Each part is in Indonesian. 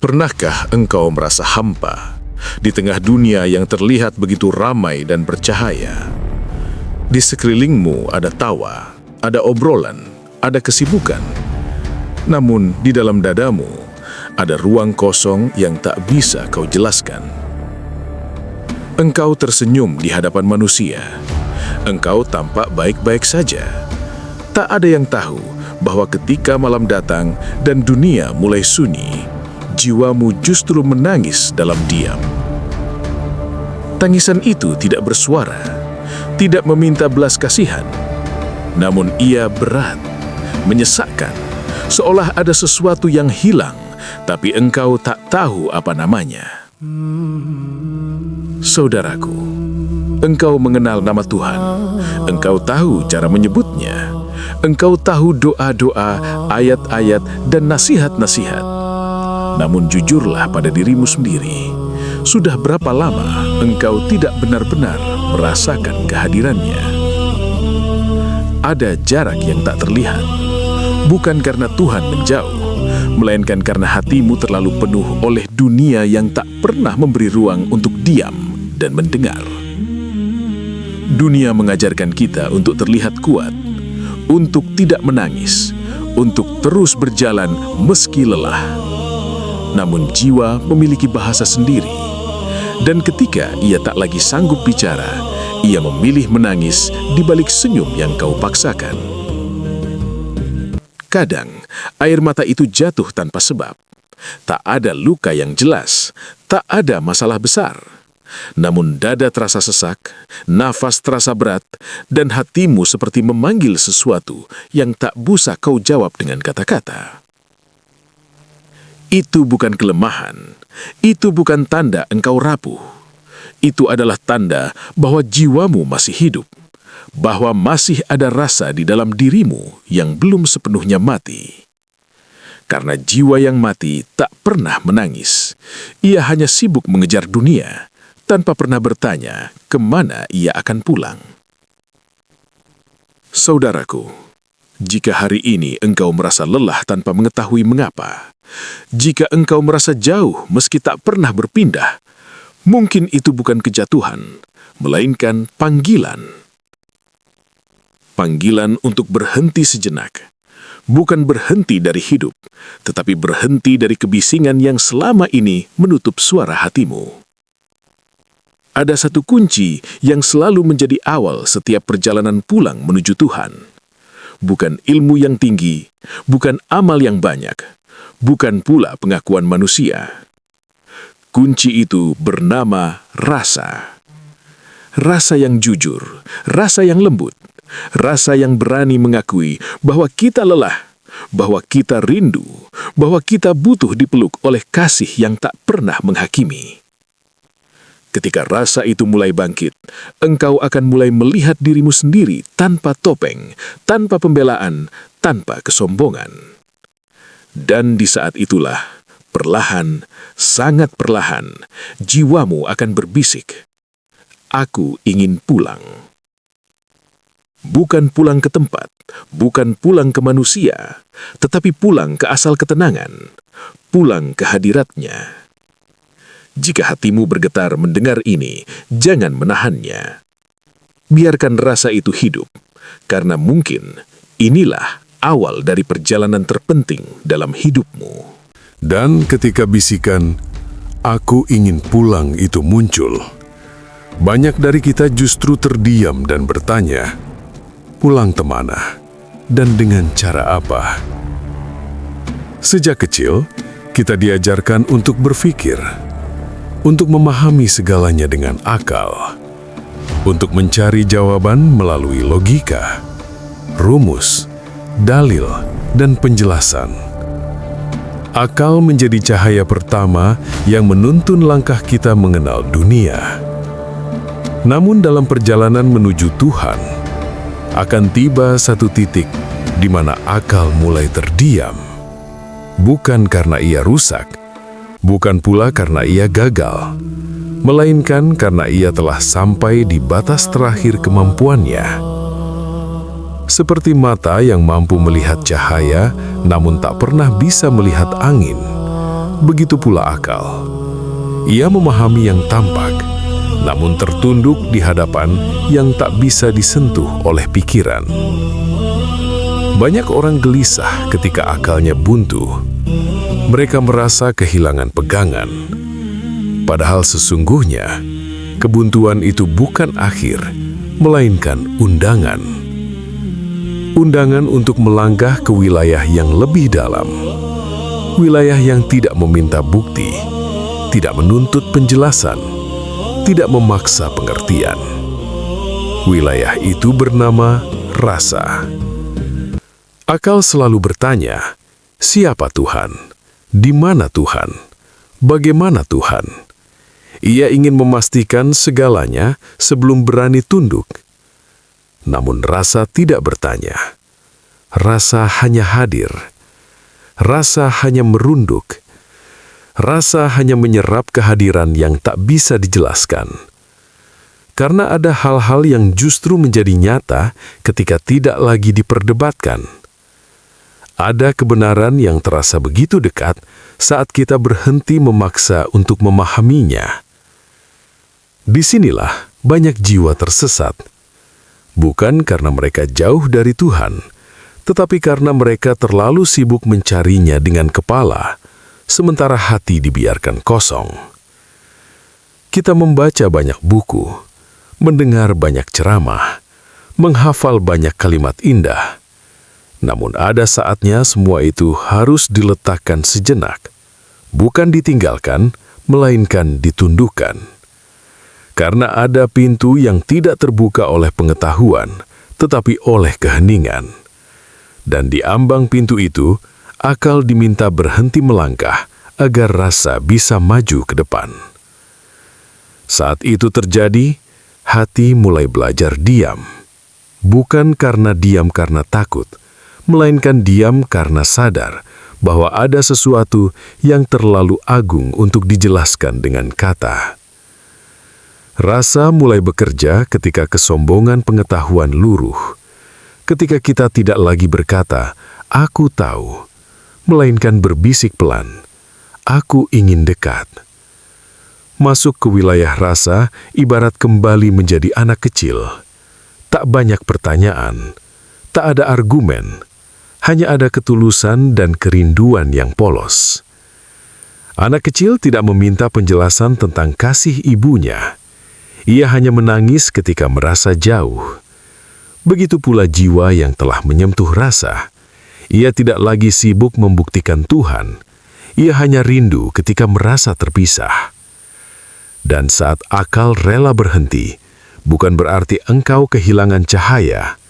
Pernahkah engkau merasa hampa di tengah dunia yang terlihat begitu ramai dan bercahaya? Di sekelilingmu ada tawa, ada obrolan, ada kesibukan. Namun di dalam dadamu ada ruang kosong yang tak bisa kau jelaskan. Engkau tersenyum di hadapan manusia. Engkau tampak baik-baik saja. Tak ada yang tahu bahwa ketika malam datang dan dunia mulai sunyi, jiwamu justru menangis dalam diam. Tangisan itu tidak bersuara, tidak meminta belas kasihan, namun ia berat, menyesakkan, seolah ada sesuatu yang hilang, tapi engkau tak tahu apa namanya. Saudaraku, engkau mengenal nama Tuhan, engkau tahu cara menyebutnya, engkau tahu doa-doa, ayat-ayat, dan nasihat-nasihat. Namun jujurlah pada dirimu sendiri, sudah berapa lama engkau tidak benar-benar merasakan kehadirannya? Ada jarak yang tak terlihat, bukan karena Tuhan menjauh, melainkan karena hatimu terlalu penuh oleh dunia yang tak pernah memberi ruang untuk diam dan mendengar. Dunia mengajarkan kita untuk terlihat kuat, untuk tidak menangis, untuk terus berjalan meski lelah. Namun jiwa memiliki bahasa sendiri, dan ketika ia tak lagi sanggup bicara, ia memilih menangis di balik senyum yang kau paksakan. Kadang, air mata itu jatuh tanpa sebab. Tak ada luka yang jelas, tak ada masalah besar. Namun dada terasa sesak, nafas terasa berat, dan hatimu seperti memanggil sesuatu yang tak bisa kau jawab dengan kata-kata. Itu bukan kelemahan, itu bukan tanda engkau rapuh. Itu adalah tanda bahwa jiwamu masih hidup, bahwa masih ada rasa di dalam dirimu yang belum sepenuhnya mati. Karena jiwa yang mati tak pernah menangis, ia hanya sibuk mengejar dunia, tanpa pernah bertanya kemana ia akan pulang. Saudaraku, jika hari ini engkau merasa lelah tanpa mengetahui mengapa, jika engkau merasa jauh meski tak pernah berpindah, mungkin itu bukan kejatuhan, melainkan panggilan. Panggilan untuk berhenti sejenak, bukan berhenti dari hidup, tetapi berhenti dari kebisingan yang selama ini menutup suara hatimu. Ada satu kunci yang selalu menjadi awal setiap perjalanan pulang menuju Tuhan. Bukan ilmu yang tinggi, bukan amal yang banyak, bukan pula pengakuan manusia. Kunci itu bernama rasa. Rasa yang jujur, rasa yang lembut, rasa yang berani mengakui bahwa kita lelah, bahwa kita rindu, bahwa kita butuh dipeluk oleh kasih yang tak pernah menghakimi. Ketika rasa itu mulai bangkit, engkau akan mulai melihat dirimu sendiri tanpa topeng, tanpa pembelaan, tanpa kesombongan. Dan di saat itulah, perlahan, sangat perlahan, jiwamu akan berbisik, "Aku ingin pulang." Bukan pulang ke tempat, bukan pulang ke manusia, tetapi pulang ke asal ketenangan, pulang ke hadiratnya. Jika hatimu bergetar mendengar ini, jangan menahannya. Biarkan rasa itu hidup, karena mungkin inilah awal dari perjalanan terpenting dalam hidupmu. Dan ketika bisikan, "Aku ingin pulang" itu muncul, banyak dari kita justru terdiam dan bertanya, pulang kemana dan dengan cara apa? Sejak kecil, kita diajarkan untuk berpikir, untuk memahami segalanya dengan akal, untuk mencari jawaban melalui logika, rumus, dalil, dan penjelasan. Akal menjadi cahaya pertama yang menuntun langkah kita mengenal dunia. Namun dalam perjalanan menuju Tuhan, akan tiba satu titik di mana akal mulai terdiam. Bukan karena ia rusak, bukan pula karena ia gagal, melainkan karena ia telah sampai di batas terakhir kemampuannya. Seperti mata yang mampu melihat cahaya, namun tak pernah bisa melihat angin. Begitu pula akal. Ia memahami yang tampak, namun tertunduk di hadapan yang tak bisa disentuh oleh pikiran. Banyak orang gelisah ketika akalnya buntu. Mereka merasa kehilangan pegangan. Padahal sesungguhnya, kebuntuan itu bukan akhir, melainkan undangan. Undangan untuk melangkah ke wilayah yang lebih dalam. Wilayah yang tidak meminta bukti, tidak menuntut penjelasan, tidak memaksa pengertian. Wilayah itu bernama rasa. Akal selalu bertanya, siapa Tuhan? Di mana Tuhan? Bagaimana Tuhan? Ia ingin memastikan segalanya sebelum berani tunduk. Namun rasa tidak bertanya. Rasa hanya hadir. Rasa hanya merunduk. Rasa hanya menyerap kehadiran yang tak bisa dijelaskan. Karena ada hal-hal yang justru menjadi nyata ketika tidak lagi diperdebatkan. Ada kebenaran yang terasa begitu dekat saat kita berhenti memaksa untuk memahaminya. Disinilah banyak jiwa tersesat. Bukan karena mereka jauh dari Tuhan, tetapi karena mereka terlalu sibuk mencarinya dengan kepala, sementara hati dibiarkan kosong. Kita membaca banyak buku, mendengar banyak ceramah, menghafal banyak kalimat indah. Namun ada saatnya semua itu harus diletakkan sejenak, bukan ditinggalkan, melainkan ditundukkan. Karena ada pintu yang tidak terbuka oleh pengetahuan, tetapi oleh keheningan. Dan di ambang pintu itu, akal diminta berhenti melangkah agar rasa bisa maju ke depan. Saat itu terjadi, hati mulai belajar diam. Bukan karena diam karena takut, melainkan diam karena sadar bahwa ada sesuatu yang terlalu agung untuk dijelaskan dengan kata. Rasa mulai bekerja ketika kesombongan pengetahuan luruh, ketika kita tidak lagi berkata, "Aku tahu," melainkan berbisik pelan, "Aku ingin dekat." Masuk ke wilayah rasa ibarat kembali menjadi anak kecil. Tak banyak pertanyaan, tak ada argumen, hanya ada ketulusan dan kerinduan yang polos. Anak kecil tidak meminta penjelasan tentang kasih ibunya. Ia hanya menangis ketika merasa jauh. Begitu pula jiwa yang telah menyentuh rasa. Ia tidak lagi sibuk membuktikan Tuhan. Ia hanya rindu ketika merasa terpisah. Dan saat akal rela berhenti, bukan berarti engkau kehilangan cahaya.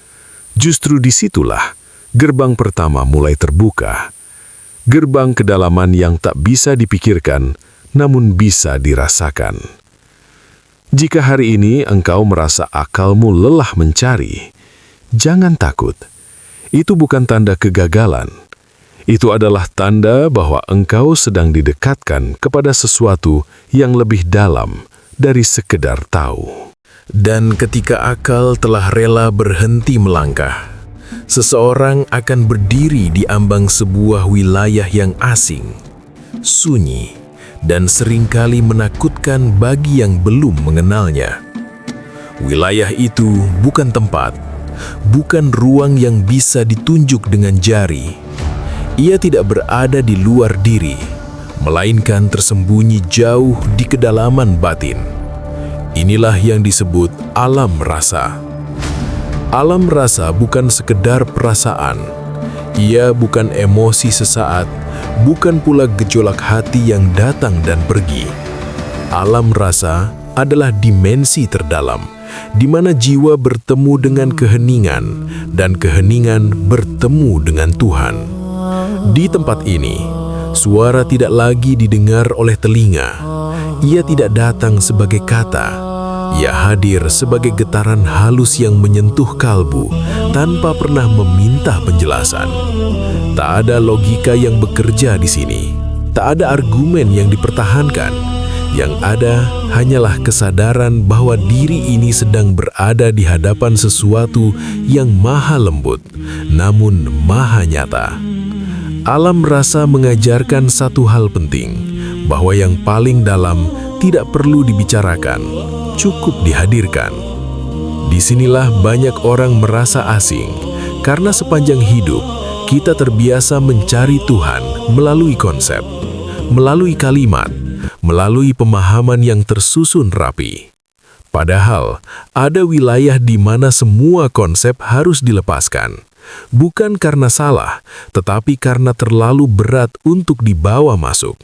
Justru disitulah gerbang pertama mulai terbuka. Gerbang kedalaman yang tak bisa dipikirkan, namun bisa dirasakan. Jika hari ini engkau merasa akalmu lelah mencari, jangan takut. Itu bukan tanda kegagalan. Itu adalah tanda bahwa engkau sedang didekatkan kepada sesuatu yang lebih dalam dari sekedar tahu. Dan ketika akal telah rela berhenti melangkah, seseorang akan berdiri di ambang sebuah wilayah yang asing, sunyi, dan seringkali menakutkan bagi yang belum mengenalnya. Wilayah itu bukan tempat, bukan ruang yang bisa ditunjuk dengan jari. Ia tidak berada di luar diri, melainkan tersembunyi jauh di kedalaman batin. Inilah yang disebut alam rasa. Alam rasa bukan sekedar perasaan. Ia bukan emosi sesaat, bukan pula gejolak hati yang datang dan pergi. Alam rasa adalah dimensi terdalam, di mana jiwa bertemu dengan keheningan, dan keheningan bertemu dengan Tuhan. Di tempat ini, suara tidak lagi didengar oleh telinga. Ia tidak datang sebagai kata. Ia hadir sebagai getaran halus yang menyentuh kalbu tanpa pernah meminta penjelasan. Tak ada logika yang bekerja di sini. Tak ada argumen yang dipertahankan. Yang ada hanyalah kesadaran bahwa diri ini sedang berada di hadapan sesuatu yang maha lembut, namun maha nyata. Alam rasa mengajarkan satu hal penting, bahwa yang paling dalam tidak perlu dibicarakan, cukup dihadirkan. Disinilah banyak orang merasa asing, karena sepanjang hidup kita terbiasa mencari Tuhan melalui konsep, melalui kalimat, melalui pemahaman yang tersusun rapi. Padahal, ada wilayah di mana semua konsep harus dilepaskan. Bukan karena salah, tetapi karena terlalu berat untuk dibawa masuk.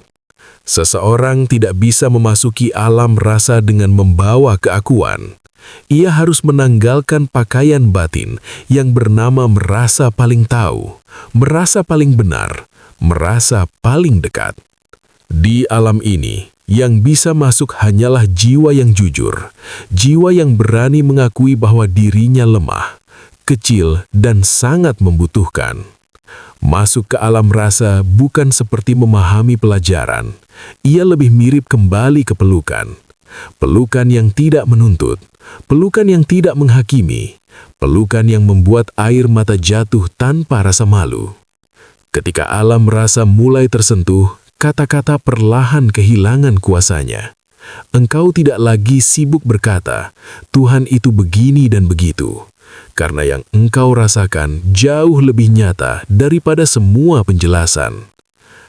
Seseorang tidak bisa memasuki alam rasa dengan membawa keakuan. Ia harus menanggalkan pakaian batin yang bernama merasa paling tahu, merasa paling benar, merasa paling dekat. Di alam ini, yang bisa masuk hanyalah jiwa yang jujur, jiwa yang berani mengakui bahwa dirinya lemah, kecil, dan sangat membutuhkan. Masuk ke alam rasa bukan seperti memahami pelajaran, ia lebih mirip kembali ke pelukan. Pelukan yang tidak menuntut, pelukan yang tidak menghakimi, pelukan yang membuat air mata jatuh tanpa rasa malu. Ketika alam rasa mulai tersentuh, kata-kata perlahan kehilangan kuasanya. Engkau tidak lagi sibuk berkata, Tuhan itu begini dan begitu. Karena yang engkau rasakan jauh lebih nyata daripada semua penjelasan.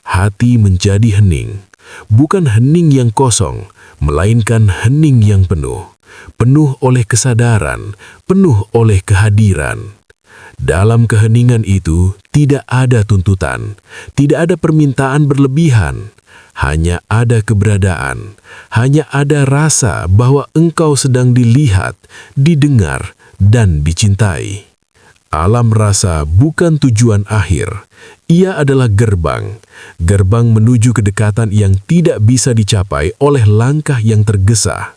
Hati menjadi hening, bukan hening yang kosong, melainkan hening yang penuh. Penuh oleh kesadaran, penuh oleh kehadiran. Dalam keheningan itu tidak ada tuntutan, tidak ada permintaan berlebihan, hanya ada keberadaan, hanya ada rasa bahwa engkau sedang dilihat, didengar, dan dicintai. Alam rasa bukan tujuan akhir, ia adalah gerbang, gerbang menuju kedekatan yang tidak bisa dicapai oleh langkah yang tergesa.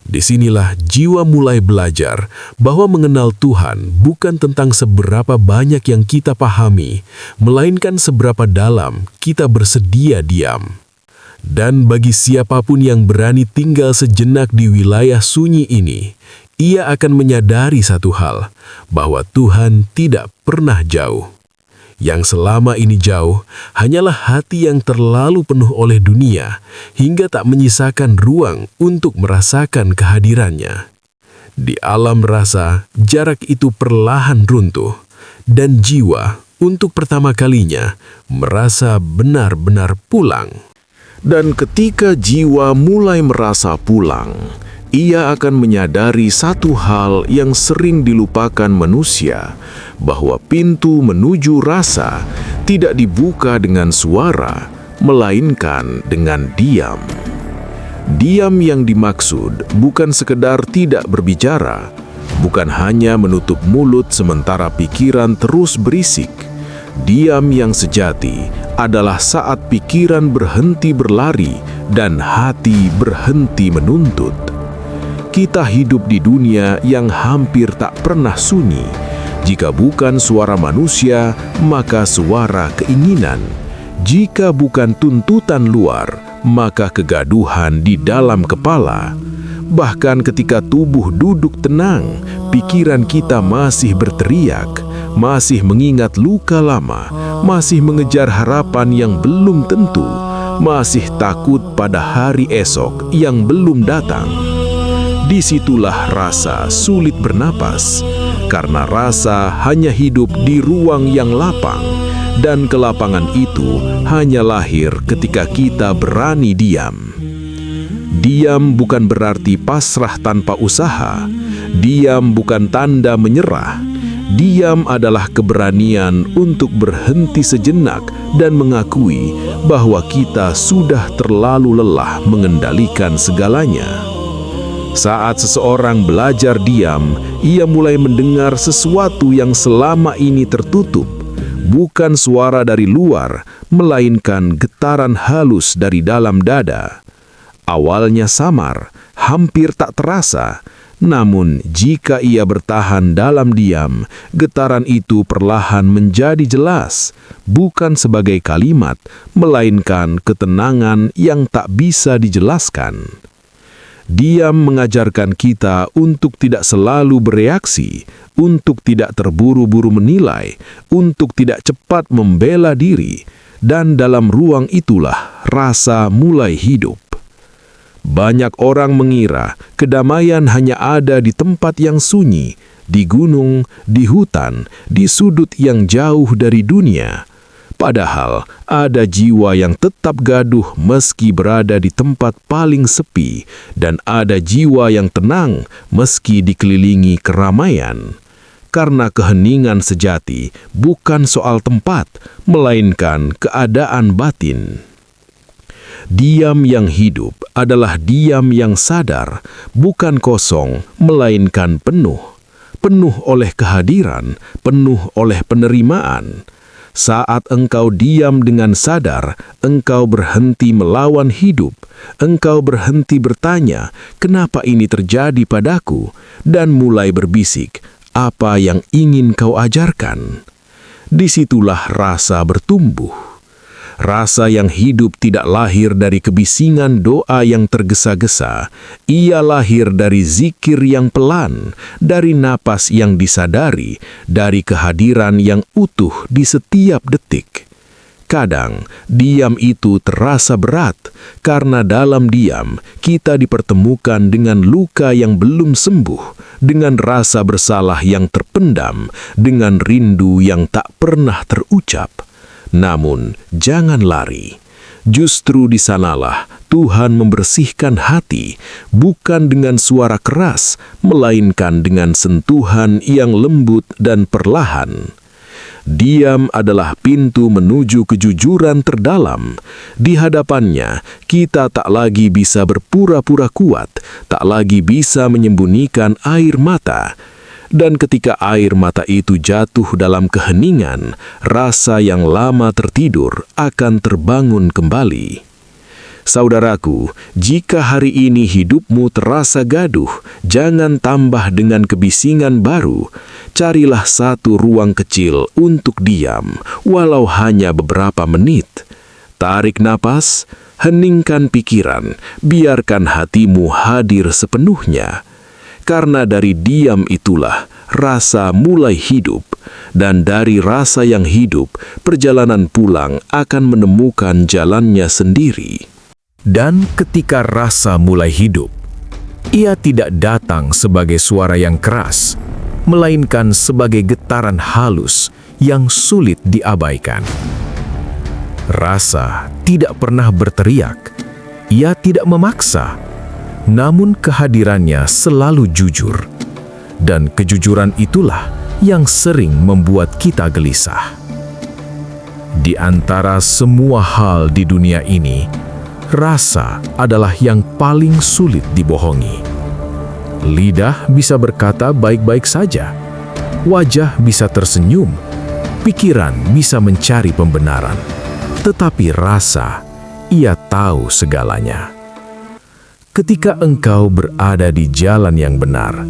Disinilah jiwa mulai belajar bahwa mengenal Tuhan bukan tentang seberapa banyak yang kita pahami, melainkan seberapa dalam kita bersedia diam. Dan bagi siapapun yang berani tinggal sejenak di wilayah sunyi ini, ia akan menyadari satu hal, bahwa Tuhan tidak pernah jauh. Yang selama ini jauh hanyalah hati yang terlalu penuh oleh dunia hingga tak menyisakan ruang untuk merasakan kehadirannya. Di alam rasa, jarak itu perlahan runtuh, dan jiwa untuk pertama kalinya merasa benar-benar pulang. Dan ketika jiwa mulai merasa pulang, ia akan menyadari satu hal yang sering dilupakan manusia, bahwa pintu menuju rasa tidak dibuka dengan suara, melainkan dengan diam. Diam yang dimaksud bukan sekedar tidak berbicara, bukan hanya menutup mulut sementara pikiran terus berisik. Diam yang sejati adalah saat pikiran berhenti berlari dan hati berhenti menuntut. Kita hidup di dunia yang hampir tak pernah sunyi. Jika bukan suara manusia, maka suara keinginan. Jika bukan tuntutan luar, maka kegaduhan di dalam kepala. Bahkan ketika tubuh duduk tenang, pikiran kita masih berteriak, masih mengingat luka lama, masih mengejar harapan yang belum tentu, masih takut pada hari esok yang belum datang. Disitulah rasa sulit bernapas, karena rasa hanya hidup di ruang yang lapang, dan kelapangan itu hanya lahir ketika kita berani diam. Diam bukan berarti pasrah tanpa usaha. Diam bukan tanda menyerah. Diam adalah keberanian untuk berhenti sejenak dan mengakui bahwa kita sudah terlalu lelah mengendalikan segalanya. Saat seseorang belajar diam, ia mulai mendengar sesuatu yang selama ini tertutup. Bukan suara dari luar, melainkan getaran halus dari dalam dada. Awalnya samar, hampir tak terasa. Namun, jika ia bertahan dalam diam, getaran itu perlahan menjadi jelas, bukan sebagai kalimat, melainkan ketenangan yang tak bisa dijelaskan. Diam mengajarkan kita untuk tidak selalu bereaksi, untuk tidak terburu-buru menilai, untuk tidak cepat membela diri, dan dalam ruang itulah rasa mulai hidup. Banyak orang mengira kedamaian hanya ada di tempat yang sunyi, di gunung, di hutan, di sudut yang jauh dari dunia. Padahal ada jiwa yang tetap gaduh meski berada di tempat paling sepi, dan ada jiwa yang tenang meski dikelilingi keramaian. Karena keheningan sejati bukan soal tempat, melainkan keadaan batin. Diam yang hidup adalah diam yang sadar, bukan kosong, melainkan penuh. Penuh oleh kehadiran, penuh oleh penerimaan. Saat engkau diam dengan sadar, engkau berhenti melawan hidup. Engkau berhenti bertanya, kenapa ini terjadi padaku? Dan mulai berbisik, apa yang ingin kau ajarkan? Disitulah rasa bertumbuh. Rasa yang hidup tidak lahir dari kebisingan doa yang tergesa-gesa. Ia lahir dari zikir yang pelan, dari napas yang disadari, dari kehadiran yang utuh di setiap detik. Kadang, diam itu terasa berat, karena dalam diam kita dipertemukan dengan luka yang belum sembuh, dengan rasa bersalah yang terpendam, dengan rindu yang tak pernah terucap. Namun, jangan lari. Justru di sanalah Tuhan membersihkan hati, bukan dengan suara keras, melainkan dengan sentuhan yang lembut dan perlahan. Diam adalah pintu menuju kejujuran terdalam. Di hadapannya, kita tak lagi bisa berpura-pura kuat, tak lagi bisa menyembunyikan air mata. Dan ketika air mata itu jatuh dalam keheningan, rasa yang lama tertidur akan terbangun kembali. Saudaraku, jika hari ini hidupmu terasa gaduh, jangan tambah dengan kebisingan baru. Carilah satu ruang kecil untuk diam, walau hanya beberapa menit. Tarik napas, heningkan pikiran, biarkan hatimu hadir sepenuhnya. Karena dari diam itulah rasa mulai hidup, dan dari rasa yang hidup, perjalanan pulang akan menemukan jalannya sendiri. Dan ketika rasa mulai hidup, ia tidak datang sebagai suara yang keras, melainkan sebagai getaran halus yang sulit diabaikan. Rasa tidak pernah berteriak, ia tidak memaksa, namun kehadirannya selalu jujur, dan kejujuran itulah yang sering membuat kita gelisah. Di antara semua hal di dunia ini, rasa adalah yang paling sulit dibohongi. Lidah bisa berkata baik-baik saja, wajah bisa tersenyum, pikiran bisa mencari pembenaran, tetapi rasa, ia tahu segalanya. Ketika engkau berada di jalan yang benar,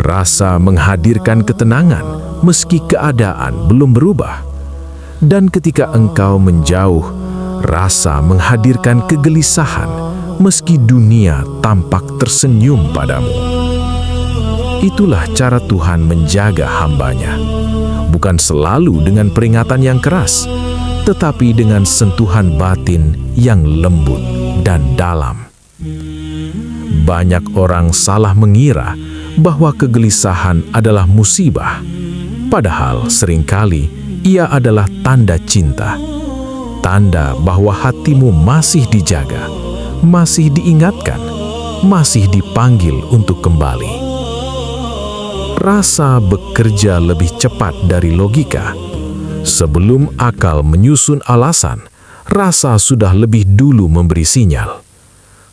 rasa menghadirkan ketenangan meski keadaan belum berubah. Dan ketika engkau menjauh, rasa menghadirkan kegelisahan meski dunia tampak tersenyum padamu. Itulah cara Tuhan menjaga hamba-Nya, bukan selalu dengan peringatan yang keras, tetapi dengan sentuhan batin yang lembut dan dalam. Banyak orang salah mengira bahwa kegelisahan adalah musibah, padahal seringkali ia adalah tanda cinta, tanda bahwa hatimu masih dijaga, masih diingatkan, masih dipanggil untuk kembali. Rasa bekerja lebih cepat dari logika. Sebelum akal menyusun alasan, rasa sudah lebih dulu memberi sinyal.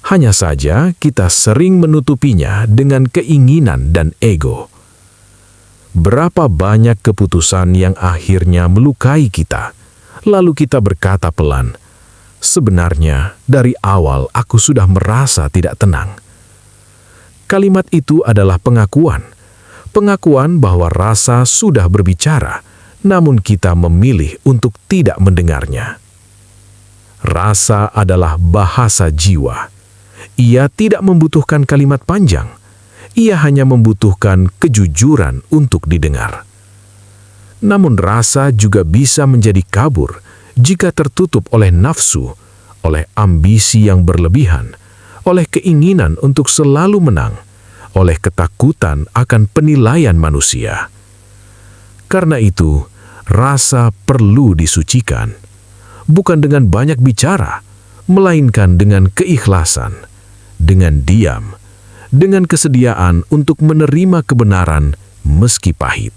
Hanya saja kita sering menutupinya dengan keinginan dan ego. Berapa banyak keputusan yang akhirnya melukai kita, lalu kita berkata pelan, "Sebenarnya dari awal aku sudah merasa tidak tenang." Kalimat itu adalah pengakuan bahwa rasa sudah berbicara, namun kita memilih untuk tidak mendengarnya. Rasa adalah bahasa jiwa. Ia tidak membutuhkan kalimat panjang. Ia hanya membutuhkan kejujuran untuk didengar. Namun rasa juga bisa menjadi kabur jika tertutup oleh nafsu, oleh ambisi yang berlebihan, oleh keinginan untuk selalu menang, oleh ketakutan akan penilaian manusia. Karena itu, rasa perlu disucikan, bukan dengan banyak bicara, melainkan dengan keikhlasan, dengan diam, dengan kesediaan untuk menerima kebenaran meski pahit.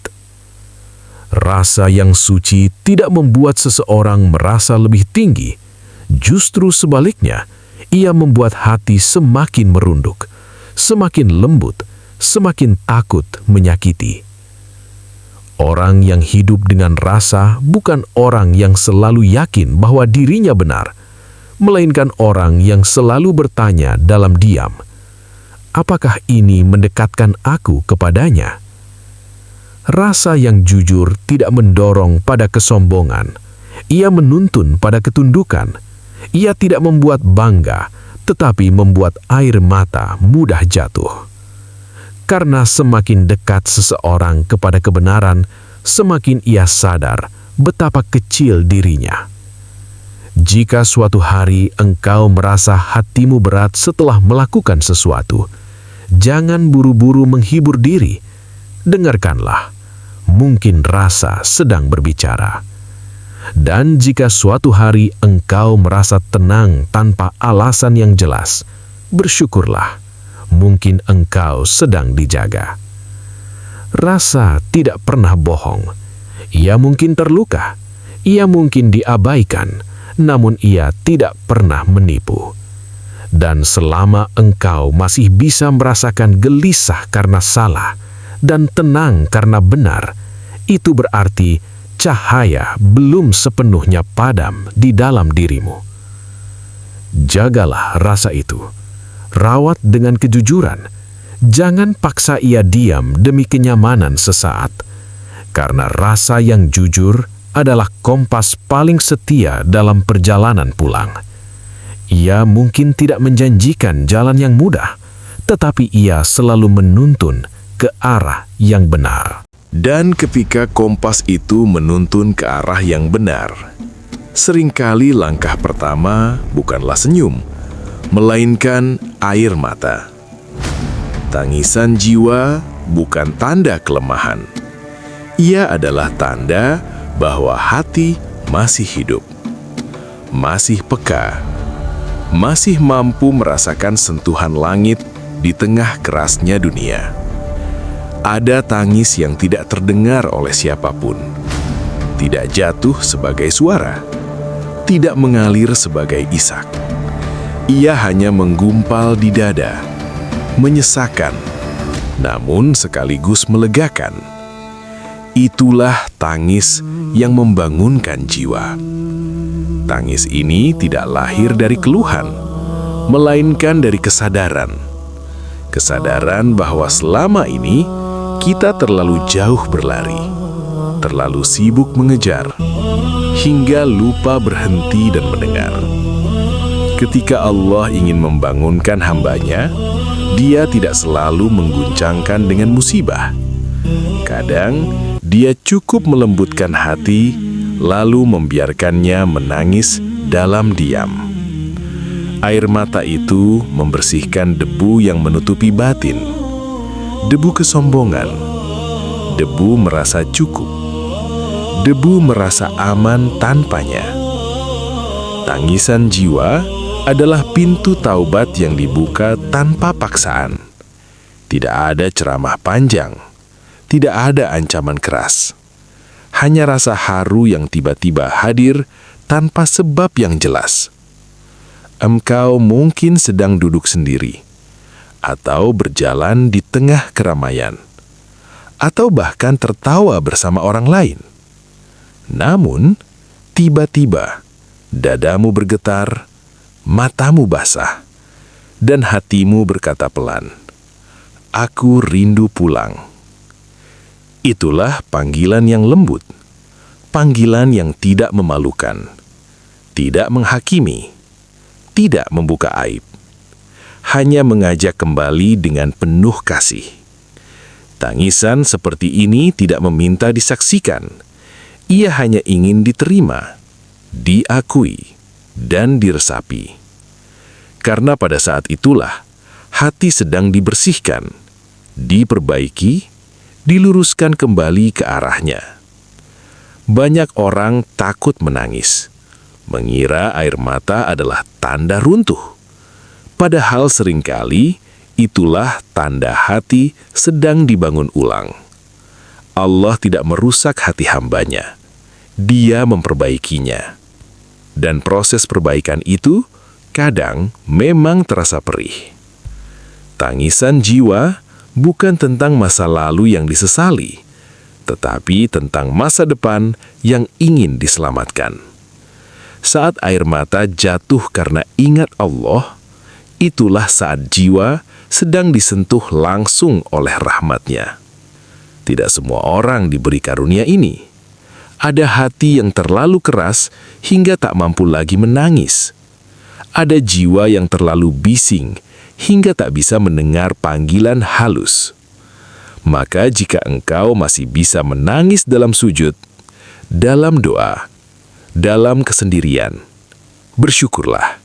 Rasa yang suci tidak membuat seseorang merasa lebih tinggi, justru sebaliknya, ia membuat hati semakin merunduk, semakin lembut, semakin takut menyakiti. Orang yang hidup dengan rasa bukan orang yang selalu yakin bahwa dirinya benar, melainkan orang yang selalu bertanya dalam diam, apakah ini mendekatkan aku kepadanya? Rasa yang jujur tidak mendorong pada kesombongan. Ia menuntun pada ketundukan. Ia tidak membuat bangga, tetapi membuat air mata mudah jatuh. Karena semakin dekat seseorang kepada kebenaran, semakin ia sadar betapa kecil dirinya. Jika suatu hari engkau merasa hatimu berat setelah melakukan sesuatu, jangan buru-buru menghibur diri. Dengarkanlah, mungkin rasa sedang berbicara. Dan jika suatu hari engkau merasa tenang tanpa alasan yang jelas, bersyukurlah, mungkin engkau sedang dijaga. Rasa tidak pernah bohong. Ia mungkin terluka, ia mungkin diabaikan, namun ia tidak pernah menipu. Dan selama engkau masih bisa merasakan gelisah karena salah dan tenang karena benar, itu berarti cahaya belum sepenuhnya padam di dalam dirimu. Jagalah rasa itu, rawat dengan kejujuran. Jangan paksa ia diam demi kenyamanan sesaat, karena rasa yang jujur adalah kompas paling setia dalam perjalanan pulang. Ia mungkin tidak menjanjikan jalan yang mudah, tetapi ia selalu menuntun ke arah yang benar. Dan ketika kompas itu menuntun ke arah yang benar, seringkali langkah pertama bukanlah senyum, melainkan air mata. Tangisan jiwa bukan tanda kelemahan. Ia adalah tanda bahwa hati masih hidup, masih peka, masih mampu merasakan sentuhan langit di tengah kerasnya dunia. Ada tangis yang tidak terdengar oleh siapapun, tidak jatuh sebagai suara, tidak mengalir sebagai isak. Ia hanya menggumpal di dada, menyesakan, namun sekaligus melegakan. Itulah tangis yang membangunkan jiwa. Tangis ini tidak lahir dari keluhan, melainkan dari kesadaran. Kesadaran bahwa selama ini kita terlalu jauh berlari, terlalu sibuk mengejar, hingga lupa berhenti dan mendengar. Ketika Allah ingin membangunkan hambanya, Dia tidak selalu mengguncangkan dengan musibah. Kadang, Dia cukup melembutkan hati, lalu membiarkannya menangis dalam diam. Air mata itu membersihkan debu yang menutupi batin, debu kesombongan, debu merasa cukup, debu merasa aman tanpanya. Tangisan jiwa adalah pintu taubat yang dibuka tanpa paksaan. Tidak ada ceramah panjang, tidak ada ancaman keras. Hanya rasa haru yang tiba-tiba hadir tanpa sebab yang jelas. Engkau mungkin sedang duduk sendiri, atau berjalan di tengah keramaian, atau bahkan tertawa bersama orang lain. Namun, tiba-tiba dadamu bergetar, matamu basah, dan hatimu berkata pelan, "Aku rindu pulang." Itulah panggilan yang lembut, panggilan yang tidak memalukan, tidak menghakimi, tidak membuka aib. hanya mengajak kembali dengan penuh kasih. Tangisan seperti ini tidak meminta disaksikan. Ia hanya ingin diterima, diakui, dan diresapi. Karena pada saat itulah hati sedang dibersihkan, diperbaiki, diluruskan kembali ke arahnya. Banyak orang takut menangis, mengira air mata adalah tanda runtuh. Padahal seringkali itulah tanda hati sedang dibangun ulang. Allah tidak merusak hati hambanya, Dia memperbaikinya. Dan proses perbaikan itu kadang memang terasa perih. Tangisan jiwa bukan tentang masa lalu yang disesali, tetapi tentang masa depan yang ingin diselamatkan. Saat air mata jatuh karena ingat Allah, itulah saat jiwa sedang disentuh langsung oleh rahmat-Nya. Tidak semua orang diberi karunia ini. Ada hati yang terlalu keras hingga tak mampu lagi menangis. Ada jiwa yang terlalu bising hingga tak bisa mendengar panggilan halus. Maka jika engkau masih bisa menangis dalam sujud, dalam doa, dalam kesendirian, bersyukurlah.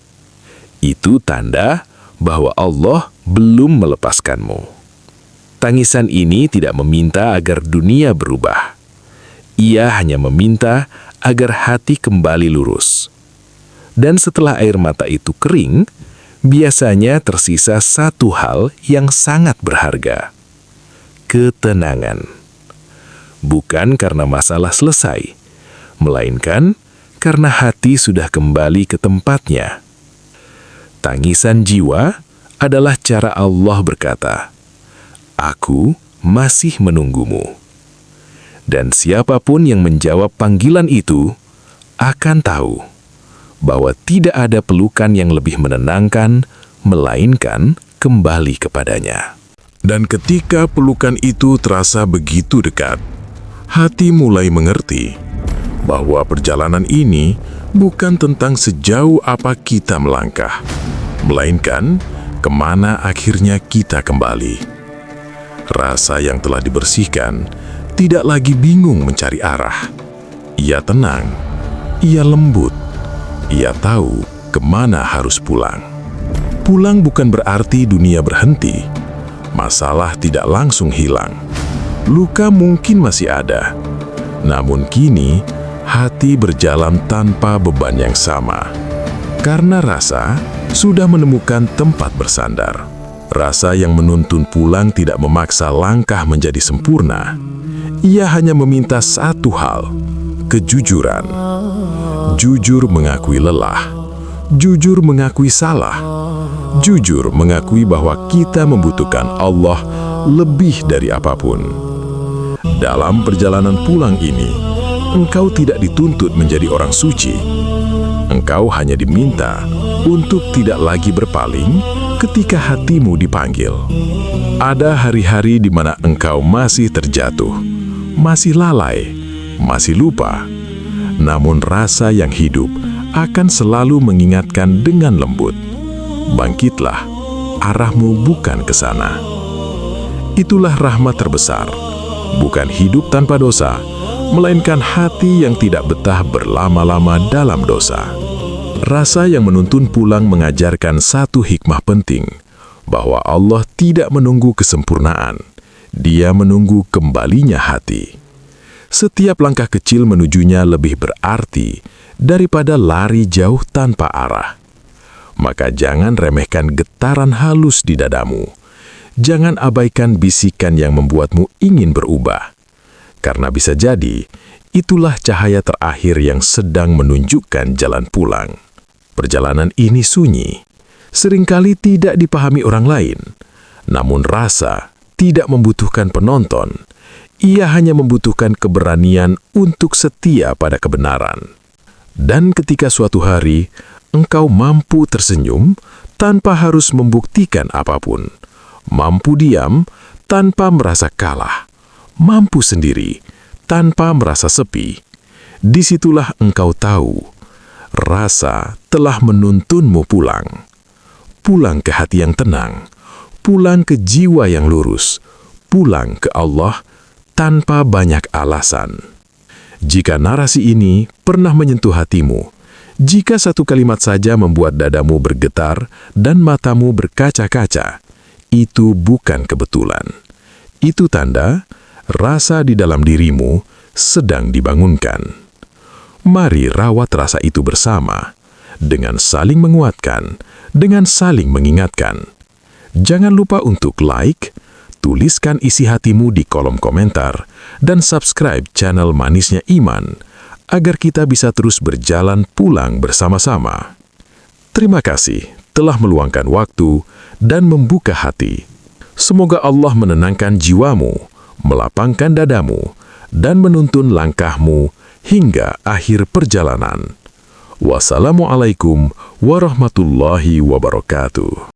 Itu tanda bahwa Allah belum melepaskanmu. Tangisan ini tidak meminta agar dunia berubah. Ia hanya meminta agar hati kembali lurus. Dan setelah air mata itu kering, biasanya tersisa satu hal yang sangat berharga. Ketenangan. Bukan karena masalah selesai, melainkan karena hati sudah kembali ke tempatnya. Tangisan jiwa adalah cara Allah berkata, "Aku masih menunggumu." Dan siapapun yang menjawab panggilan itu akan tahu bahwa tidak ada pelukan yang lebih menenangkan, melainkan kembali kepadanya. Dan ketika pelukan itu terasa begitu dekat, hati mulai mengerti bahwa perjalanan ini bukan tentang sejauh apa kita melangkah, melainkan kemana akhirnya kita kembali. Rasa yang telah dibersihkan tidak lagi bingung mencari arah. Ia tenang, ia lembut, ia tahu kemana harus pulang. Pulang bukan berarti dunia berhenti. Masalah tidak langsung hilang. Luka mungkin masih ada. Namun kini, hati berjalan tanpa beban yang sama. Karena rasa sudah menemukan tempat bersandar. Rasa yang menuntun pulang tidak memaksa langkah menjadi sempurna. Ia hanya meminta satu hal, kejujuran. Jujur mengakui lelah. Jujur mengakui salah. Jujur mengakui bahwa kita membutuhkan Allah lebih dari apapun. Dalam perjalanan pulang ini, engkau tidak dituntut menjadi orang suci. Engkau hanya diminta untuk tidak lagi berpaling ketika hatimu dipanggil. Ada hari-hari di mana engkau masih terjatuh, masih lalai, masih lupa. Namun rasa yang hidup akan selalu mengingatkan dengan lembut. Bangkitlah, arahmu bukan ke sana. Itulah rahmat terbesar, bukan hidup tanpa dosa, melainkan hati yang tidak betah berlama-lama dalam dosa. Rasa yang menuntun pulang mengajarkan satu hikmah penting, bahwa Allah tidak menunggu kesempurnaan, Dia menunggu kembalinya hati. Setiap langkah kecil menujunya lebih berarti daripada lari jauh tanpa arah. Maka jangan remehkan getaran halus di dadamu. Jangan abaikan bisikan yang membuatmu ingin berubah. Karena bisa jadi, itulah cahaya terakhir yang sedang menunjukkan jalan pulang. Perjalanan ini sunyi, seringkali tidak dipahami orang lain. Namun rasa tidak membutuhkan penonton. Ia hanya membutuhkan keberanian untuk setia pada kebenaran. Dan ketika suatu hari, engkau mampu tersenyum tanpa harus membuktikan apapun, mampu diam tanpa merasa kalah, mampu sendiri tanpa merasa sepi. Disitulah engkau tahu, rasa telah menuntunmu pulang. pulang ke hati yang tenang, pulang ke jiwa yang lurus, pulang ke Allah tanpa banyak alasan. Jika narasi ini pernah menyentuh hatimu, jika satu kalimat saja membuat dadamu bergetar dan matamu berkaca-kaca, itu bukan kebetulan. Itu tanda rasa di dalam dirimu sedang dibangunkan. Mari rawat rasa itu bersama, dengan saling menguatkan, dengan saling mengingatkan. Jangan lupa untuk like, tuliskan isi hatimu di kolom komentar, dan subscribe channel Manisnya Iman, agar kita bisa terus berjalan pulang bersama-sama. Terima kasih telah meluangkan waktu dan membuka hati. Semoga Allah menenangkan jiwamu, melapangkan dadamu, dan menuntun langkahmu hingga akhir perjalanan. Wassalamualaikum warahmatullahi wabarakatuh.